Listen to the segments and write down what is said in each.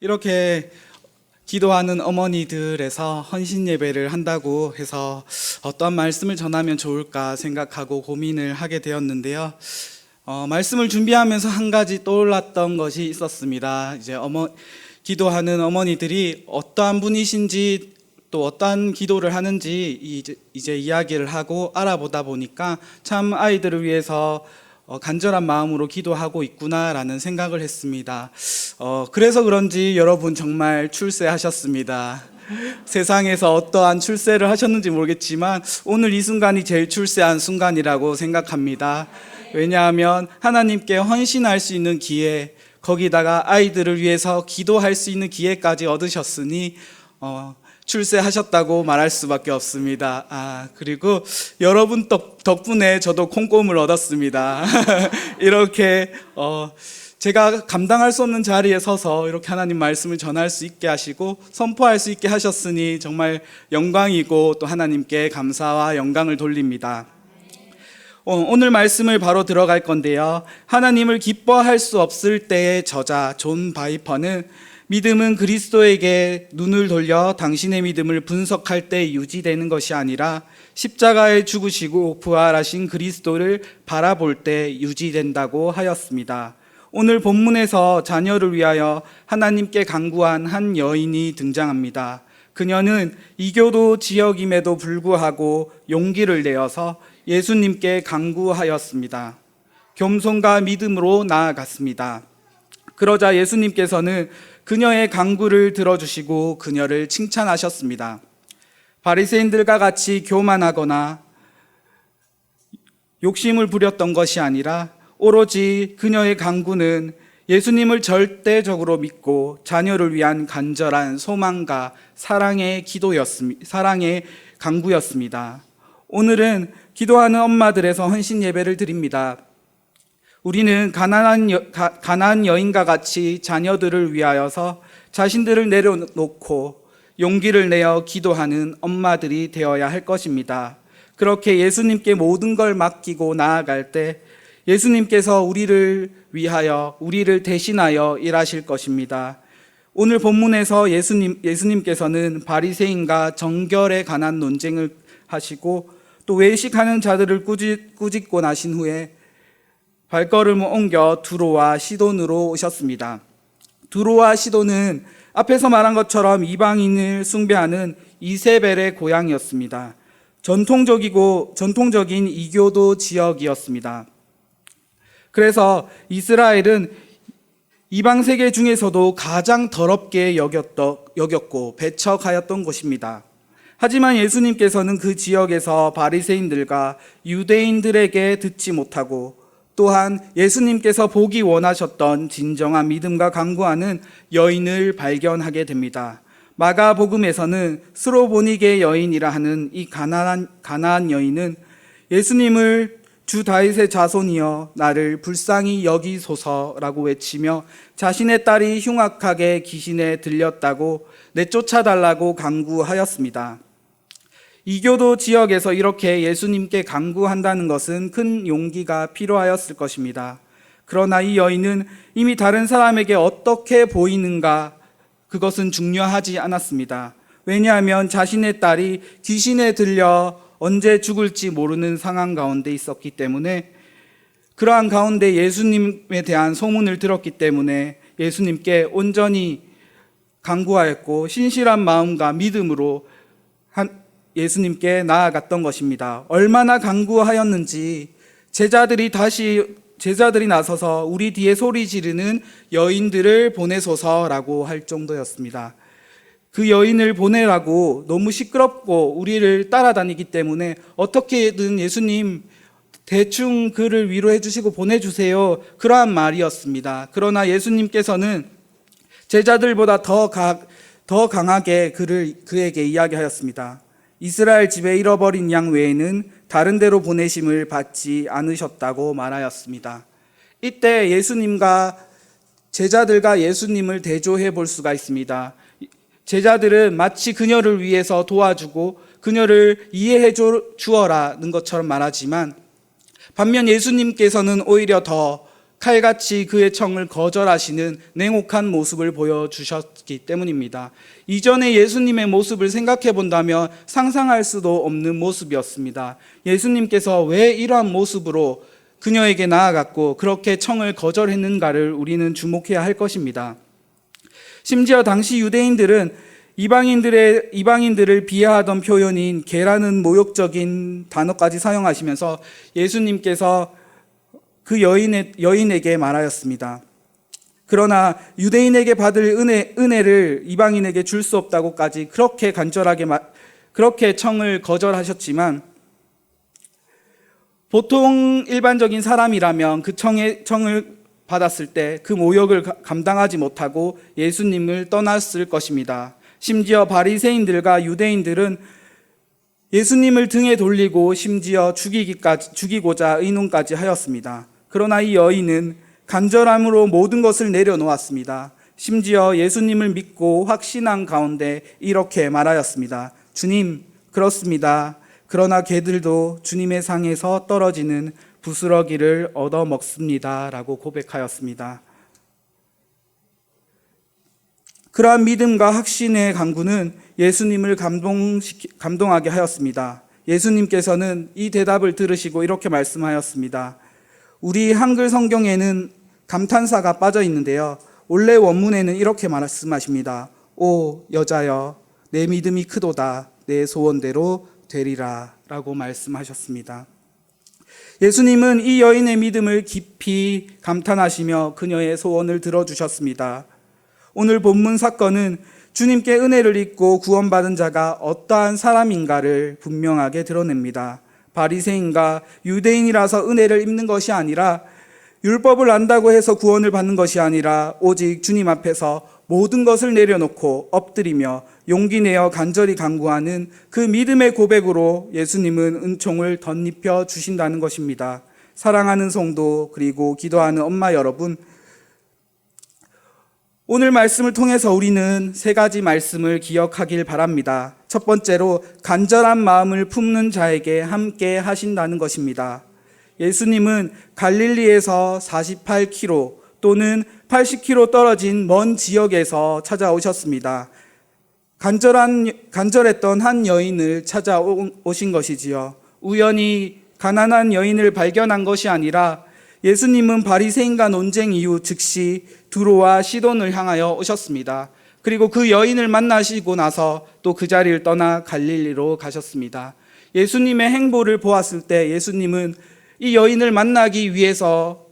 이렇게 기도하는 어머니들에서 헌신 예배를 한다고 해서 어떤 말씀을 전하면 좋을까 생각하고 고민을 하게 되었는데요. 말씀을 준비하면서 한 가지 떠올랐던 것이 있었습니다. 기도하는 어머니들이 어떠한 분이신지 또 어떠한 기도를 하는지 이제 이야기를 하고 알아보다 보니까 참 아이들을 위해서 간절한 마음으로 기도하고 있구나라는 생각을 했습니다. 그래서 그런지 여러분 정말 출세하셨습니다. 세상에서 어떠한 출세를 하셨는지 모르겠지만 오늘 이 순간이 제일 출세한 순간이라고 생각합니다. 왜냐하면 하나님께 헌신할 수 있는 기회, 거기다가 아이들을 위해서 기도할 수 있는 기회까지 얻으셨으니 출세하셨다고 말할 수밖에 없습니다. 그리고 여러분 덕분에 저도 콩고물 얻었습니다. 이렇게 제가 감당할 수 없는 자리에 서서 이렇게 하나님 말씀을 전할 수 있게 하시고 선포할 수 있게 하셨으니 정말 영광이고 또 하나님께 감사와 영광을 돌립니다. 오늘 말씀을 바로 들어갈 건데요. 하나님을 기뻐할 수 없을 때의 저자 존 바이퍼는 믿음은 그리스도에게 눈을 돌려 당신의 믿음을 분석할 때 유지되는 것이 아니라 십자가에 죽으시고 부활하신 그리스도를 바라볼 때 유지된다고 하였습니다. 오늘 본문에서 자녀를 위하여 하나님께 간구한 한 여인이 등장합니다. 그녀는 이교도 지역임에도 불구하고 용기를 내어서 예수님께 간구하였습니다. 겸손과 믿음으로 나아갔습니다. 그러자 예수님께서는 그녀의 간구를 들어주시고 그녀를 칭찬하셨습니다. 바리새인들과 같이 교만하거나 욕심을 부렸던 것이 아니라 오로지 그녀의 간구는 예수님을 절대적으로 믿고 자녀를 위한 간절한 소망과 사랑의 간구였습니다. 오늘은 기도하는 엄마들에서 헌신 예배를 드립니다. 우리는 가난한 여인과 같이 자녀들을 위하여서 자신들을 내려놓고 용기를 내어 기도하는 엄마들이 되어야 할 것입니다. 그렇게 예수님께 모든 걸 맡기고 나아갈 때 예수님께서 우리를 위하여, 우리를 대신하여 일하실 것입니다. 오늘 본문에서 예수님께서는 바리새인과 정결에 관한 논쟁을 하시고 또 외식하는 자들을 꾸짖고 나신 후에 발걸음을 옮겨 두로와 시돈으로 오셨습니다. 두로와 시돈은 앞에서 말한 것처럼 이방인을 숭배하는 이세벨의 고향이었습니다. 전통적인 이교도 지역이었습니다. 그래서 이스라엘은 이방 세계 중에서도 가장 더럽게 여겼고 배척하였던 곳입니다. 하지만 예수님께서는 그 지역에서 바리새인들과 유대인들에게 듣지 못하고 또한 예수님께서 보기 원하셨던 진정한 믿음과 간구하는 여인을 발견하게 됩니다. 마가복음에서는 스로보니게 여인이라 하는 이 가나안 여인은 예수님을 주 다윗의 자손이여 나를 불쌍히 여기소서라고 외치며 자신의 딸이 흉악하게 귀신에 들렸다고 내쫓아달라고 간구하였습니다. 이교도 지역에서 이렇게 예수님께 간구한다는 것은 큰 용기가 필요하였을 것입니다. 그러나 이 여인은 이미 다른 사람에게 어떻게 보이는가 그것은 중요하지 않았습니다. 왜냐하면 자신의 딸이 귀신에 들려 언제 죽을지 모르는 상황 가운데 있었기 때문에 그러한 가운데 예수님에 대한 소문을 들었기 때문에 예수님께 온전히 간구하였고 신실한 마음과 믿음으로 예수님께 나아갔던 것입니다. 얼마나 간구하였는지 제자들이 나서서 우리 뒤에 소리 지르는 여인들을 보내소서라고 할 정도였습니다. 그 여인을 보내라고 너무 시끄럽고 우리를 따라다니기 때문에 어떻게든 예수님 대충 그를 위로해 주시고 보내주세요. 그러한 말이었습니다. 그러나 예수님께서는 제자들보다 더 강하게 그에게 이야기하였습니다. 이스라엘 집에 잃어버린 양 외에는 다른 데로 보내심을 받지 않으셨다고 말하였습니다. 이때 제자들과 예수님을 대조해 볼 수가 있습니다. 제자들은 마치 그녀를 위해서 도와주고 그녀를 이해해 주어라는 것처럼 말하지만 반면 예수님께서는 오히려 더 칼같이 그의 청을 거절하시는 냉혹한 모습을 보여주셨기 때문입니다. 이전에 예수님의 모습을 생각해 본다면 상상할 수도 없는 모습이었습니다. 예수님께서 왜 이러한 모습으로 그녀에게 나아갔고 그렇게 청을 거절했는가를 우리는 주목해야 할 것입니다. 심지어 당시 유대인들은 이방인들을 비하하던 표현인 개라는 모욕적인 단어까지 사용하시면서 예수님께서 그 여인에게 말하였습니다. 그러나 유대인에게 받을 은혜를 이방인에게 줄 수 없다고까지 그렇게 간절하게 그렇게 청을 거절하셨지만, 보통 일반적인 사람이라면 그 청을 받았을 때 그 모욕을 감당하지 못하고 예수님을 떠났을 것입니다. 심지어 바리새인들과 유대인들은 예수님을 등에 돌리고 심지어 죽이고자 의논까지 하였습니다. 그러나 이 여인은 간절함으로 모든 것을 내려놓았습니다. 심지어 예수님을 믿고 확신한 가운데 이렇게 말하였습니다. 주님, 그렇습니다. 그러나 개들도 주님의 상에서 떨어지는 부스러기를 얻어먹습니다. 라고 고백하였습니다. 그러한 믿음과 확신의 강구는 예수님을 감동하게 하였습니다. 예수님께서는 이 대답을 들으시고 이렇게 말씀하였습니다. 우리 한글 성경에는 감탄사가 빠져 있는데요. 원래 원문에는 이렇게 말씀하십니다. 오 여자여, 내 믿음이 크도다. 내 소원대로 되리라. 라고 말씀하셨습니다. 예수님은 이 여인의 믿음을 깊이 감탄하시며 그녀의 소원을 들어주셨습니다. 오늘 본문 사건은 주님께 은혜를 입고 구원받은 자가 어떠한 사람인가를 분명하게 드러냅니다. 바리새인과 유대인이라서 은혜를 입는 것이 아니라, 율법을 안다고 해서 구원을 받는 것이 아니라 오직 주님 앞에서 모든 것을 내려놓고 엎드리며 용기 내어 간절히 간구하는 그 믿음의 고백으로 예수님은 은총을 덧입혀 주신다는 것입니다. 사랑하는 성도, 그리고 기도하는 엄마 여러분, 오늘 말씀을 통해서 우리는 세 가지 말씀을 기억하길 바랍니다. 첫 번째로, 간절한 마음을 품는 자에게 함께 하신다는 것입니다. 예수님은 갈릴리에서 48km 또는 80km 떨어진 먼 지역에서 찾아오셨습니다. 간절했던 한 여인을 찾아오신 것이지요. 우연히 가난한 여인을 발견한 것이 아니라 예수님은 바리새인과 논쟁 이후 즉시 두로와 시돈을 향하여 오셨습니다. 그리고 그 여인을 만나시고 나서 또 그 자리를 떠나 갈릴리로 가셨습니다. 예수님의 행보를 보았을 때 예수님은 이 여인을 만나기 위해서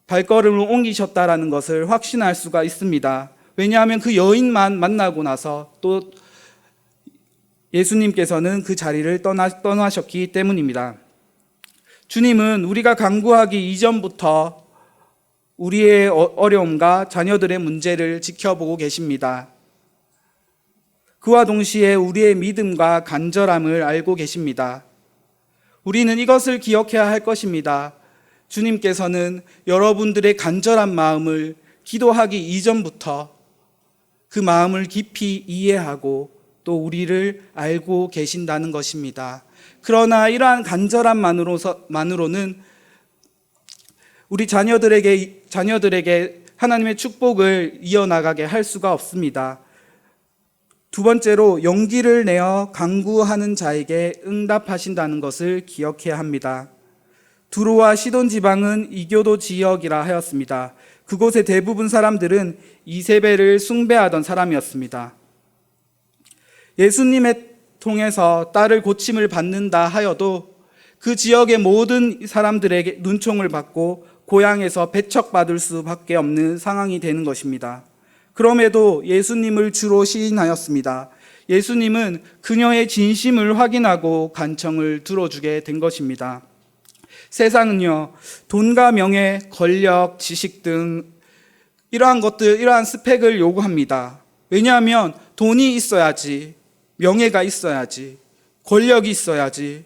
발걸음을 옮기셨다라는 것을 확신할 수가 있습니다. 왜냐하면 그 여인만 만나고 나서 또 예수님께서는 그 자리를 떠나셨기 때문입니다. 주님은 우리가 간구하기 이전부터 우리의 어려움과 자녀들의 문제를 지켜보고 계십니다. 그와 동시에 우리의 믿음과 간절함을 알고 계십니다. 우리는 이것을 기억해야 할 것입니다. 주님께서는 여러분들의 간절한 마음을 기도하기 이전부터 그 마음을 깊이 이해하고 또 우리를 알고 계신다는 것입니다. 그러나 이러한 간절함만으로는 우리 자녀들에게 하나님의 축복을 이어나가게 할 수가 없습니다. 두 번째로, 용기를 내어 간구하는 자에게 응답하신다는 것을 기억해야 합니다. 두로와 시돈 지방은 이교도 지역이라 하였습니다. 그곳의 대부분 사람들은 이세벨을 숭배하던 사람이었습니다. 예수님의 통해서 딸을 고침을 받는다 하여도 그 지역의 모든 사람들에게 눈총을 받고 고향에서 배척받을 수밖에 없는 상황이 되는 것입니다. 그럼에도 예수님을 주로 시인하였습니다. 예수님은 그녀의 진심을 확인하고 간청을 들어주게 된 것입니다. 세상은요, 돈과 명예, 권력, 지식 등 이러한 스펙을 요구합니다. 왜냐하면 돈이 있어야지, 명예가 있어야지, 권력이 있어야지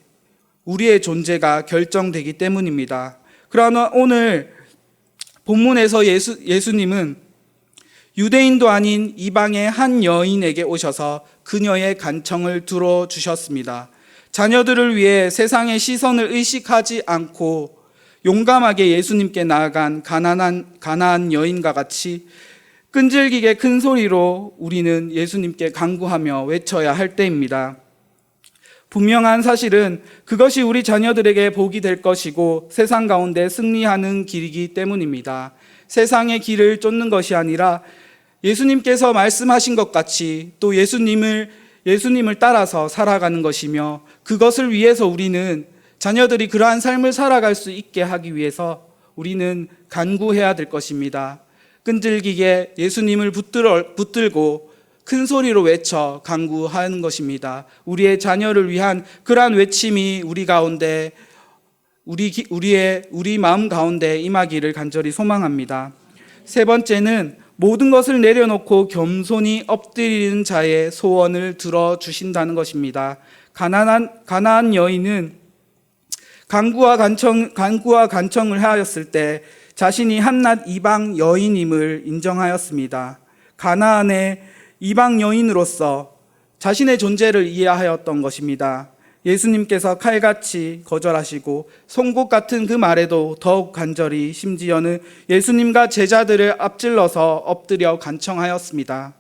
우리의 존재가 결정되기 때문입니다. 그러나 오늘 본문에서 예수님은 유대인도 아닌 이방의 한 여인에게 오셔서 그녀의 간청을 들어주셨습니다. 자녀들을 위해 세상의 시선을 의식하지 않고 용감하게 예수님께 나아간 가나안 여인과 같이 끈질기게 큰 소리로 우리는 예수님께 간구하며 외쳐야 할 때입니다. 분명한 사실은 그것이 우리 자녀들에게 복이 될 것이고 세상 가운데 승리하는 길이기 때문입니다. 세상의 길을 쫓는 것이 아니라 예수님께서 말씀하신 것 같이 또 예수님을 따라서 살아가는 것이며, 그것을 위해서 우리는 자녀들이 그러한 삶을 살아갈 수 있게 하기 위해서 우리는 간구해야 될 것입니다. 끈질기게 예수님을 붙들고 큰 소리로 외쳐 간구하는 것입니다. 우리의 자녀를 위한 그러한 외침이 우리 가운데, 우리 마음 가운데 임하기를 간절히 소망합니다. 세 번째는 모든 것을 내려놓고 겸손히 엎드리는 자의 소원을 들어주신다는 것입니다. 가나안 여인은 간구와 간청을 하였을 때 자신이 한낱 이방 여인임을 인정하였습니다. 가나안의 이방 여인으로서 자신의 존재를 이해하였던 것입니다. 예수님께서 칼같이 거절하시고 송곳 같은 그 말에도 더욱 간절히, 심지어는 예수님과 제자들을 앞질러서 엎드려 간청하였습니다.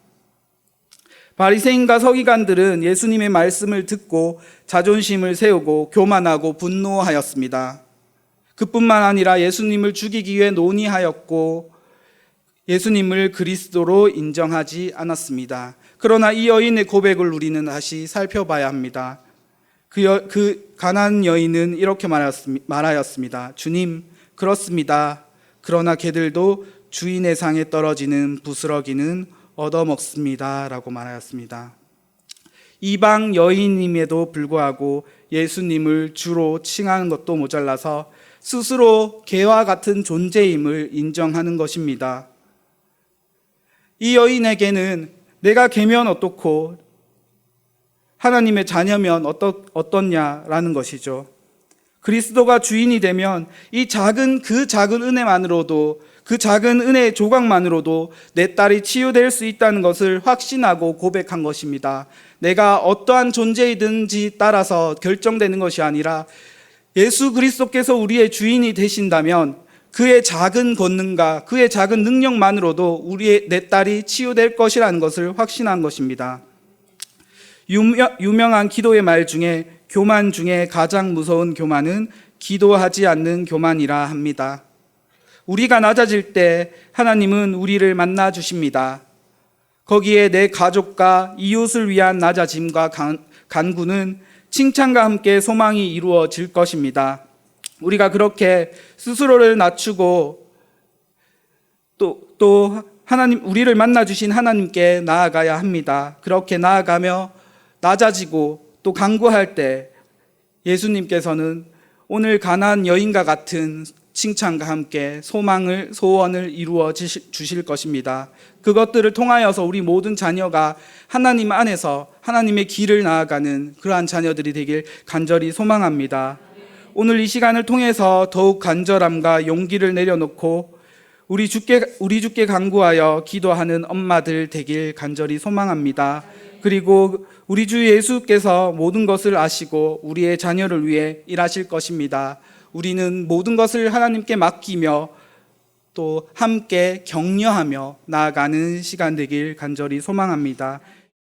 바리새인과 서기관들은 예수님의 말씀을 듣고 자존심을 세우고 교만하고 분노하였습니다. 그뿐만 아니라 예수님을 죽이기 위해 논의하였고 예수님을 그리스도로 인정하지 않았습니다. 그러나 이 여인의 고백을 우리는 다시 살펴봐야 합니다. 그 가나안 여인은 이렇게 말하였습니다. 주님, 그렇습니다. 그러나 개들도 주인의 상에 떨어지는 부스러기는 얻어먹습니다. 라고 말하였습니다. 이방 여인임에도 불구하고 예수님을 주로 칭하는 것도 모자라서 스스로 개와 같은 존재임을 인정하는 것입니다. 이 여인에게는 내가 개면 어떻고 하나님의 자녀면 어떻냐라는 것이죠. 그리스도가 주인이 되면 그 작은 은혜만으로도, 그 작은 은혜의 조각만으로도 내 딸이 치유될 수 있다는 것을 확신하고 고백한 것입니다. 내가 어떠한 존재이든지 따라서 결정되는 것이 아니라 예수 그리스도께서 우리의 주인이 되신다면 그의 작은 권능과 그의 작은 능력만으로도 내 딸이 치유될 것이라는 것을 확신한 것입니다. 유명한 기도의 말 중에 교만 중에 가장 무서운 교만은 기도하지 않는 교만이라 합니다. 우리가 낮아질 때 하나님은 우리를 만나 주십니다. 거기에 내 가족과 이웃을 위한 낮아짐과 간구는 칭찬과 함께 소망이 이루어질 것입니다. 우리가 그렇게 스스로를 낮추고 또 우리를 만나 주신 하나님께 나아가야 합니다. 그렇게 나아가며 낮아지고 또 간구할 때 예수님께서는 오늘 가나안 여인과 같은 칭찬과 함께 소원을 이루어 주실 것입니다. 그것들을 통하여서 우리 모든 자녀가 하나님 안에서 하나님의 길을 나아가는 그러한 자녀들이 되길 간절히 소망합니다. 오늘 이 시간을 통해서 더욱 간절함과 용기를 내려놓고 우리 주께 간구하여 기도하는 엄마들 되길 간절히 소망합니다. 그리고 우리 주 예수께서 모든 것을 아시고 우리의 자녀를 위해 일하실 것입니다. 우리는 모든 것을 하나님께 맡기며 또 함께 격려하며 나아가는 시간 되길 간절히 소망합니다.